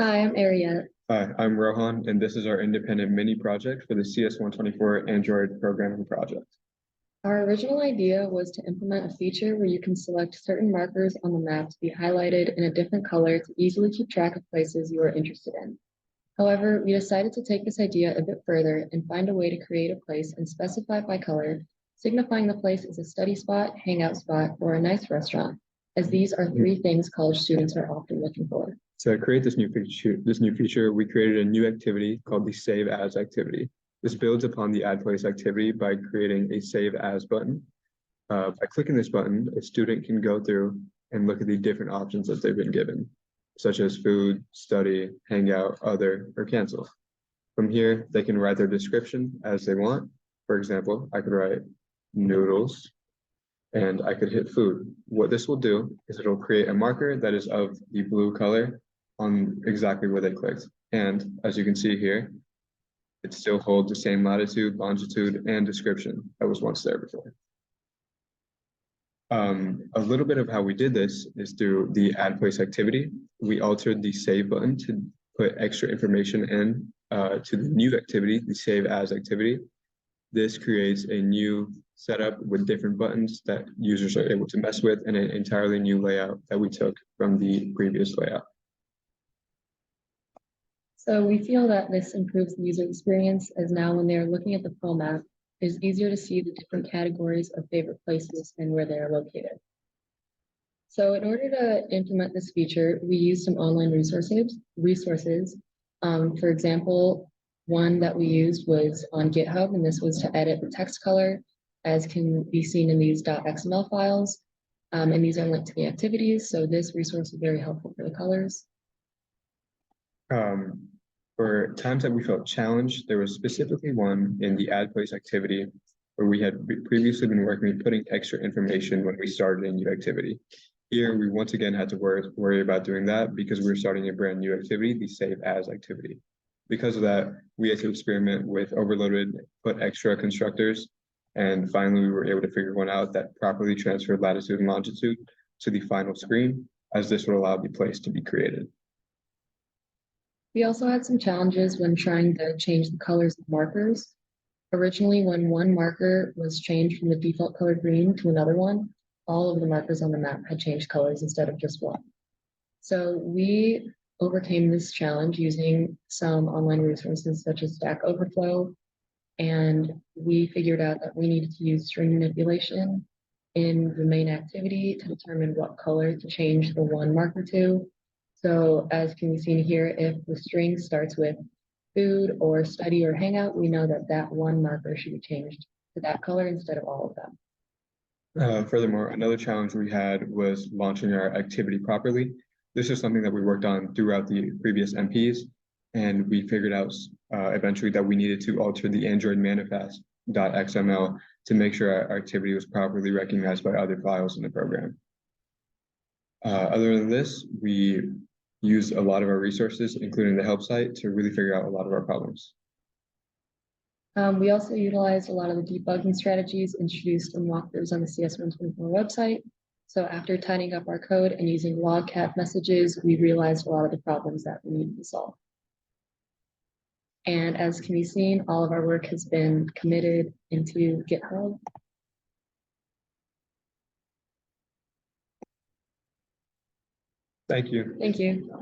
Hi, I'm Ariette. Hi, I'm Rohan, and this is our independent mini project for the CS124 Android programming project. Our original idea was to implement a feature where you can select certain markers on the map to be highlighted in a different color to easily keep track of places you are interested in. However, we decided to take this idea a bit further and find a way to create a place and specify it by color, signifying the place as a study spot, hangout spot, or a nice restaurant, as these are three things college students are often looking for. To create this new feature, we created a new activity called the Save As activity. This builds upon the Add Place activity by creating a Save As button. By clicking this button, a student can go through and look at the different options that they've been given, such as food, study, hangout, other, or cancel. From here, they can write their description as they want. For example, I could write noodles, and I could hit food. What this will do is it'll create a marker that is of the blue color on exactly where they clicked. And as you can see here, it still holds the same latitude, longitude, and description that was once there before. A little bit of how we did this is through the Add Place activity. We altered the Save button to put extra information in to the new activity, the Save As activity. This creates a new setup with different buttons that users are able to mess with and an entirely new layout that we took from the previous layout. So we feel that this improves the user experience, as now when they're looking at the full map, it's easier to see the different categories of favorite places and where they are located. So in order to implement this feature, we used some online resources. For example, one that we used was on GitHub, and this was to edit the text color, as can be seen in these .xml files. And these are linked to the activities, so this resource is very helpful for the colors. For times that we felt challenged, there was specifically one in the Add Place activity where we had previously been working with putting extra information when we started a new activity. Here, we once again had to worry about doing that because we were starting a brand new activity, the Save As activity. Because of that, we had to experiment with overloaded, put extra constructors, and finally we were able to figure one out that properly transferred latitude and longitude to the final screen, as this would allow the place to be created. We also had some challenges when trying to change the colors of markers. Originally, when one marker was changed from the default color green to another one, all of the markers on the map had changed colors instead of just one. So we overcame this challenge using some online resources such as Stack Overflow, and we figured out that we needed to use string manipulation in the main activity to determine what color to change the one marker to. So as can be seen here, if the string starts with food or study or hangout, we know that that one marker should be changed to that color instead of all of them. Furthermore, another challenge we had was launching our activity properly. This is something that we worked on throughout the previous MPs, and we figured out eventually that we needed to alter the Android manifest.xml to make sure our activity was properly recognized by other files in the program. Other than this, we used a lot of our resources, including the help site, to really figure out a lot of our problems. We also utilized a lot of the debugging strategies introduced in walkthroughs on the CS124 website. So after tidying up our code and using logcat messages, we realized a lot of the problems that we needed to solve. And as can be seen, all of our work has been committed into GitHub. Thank you. Thank you.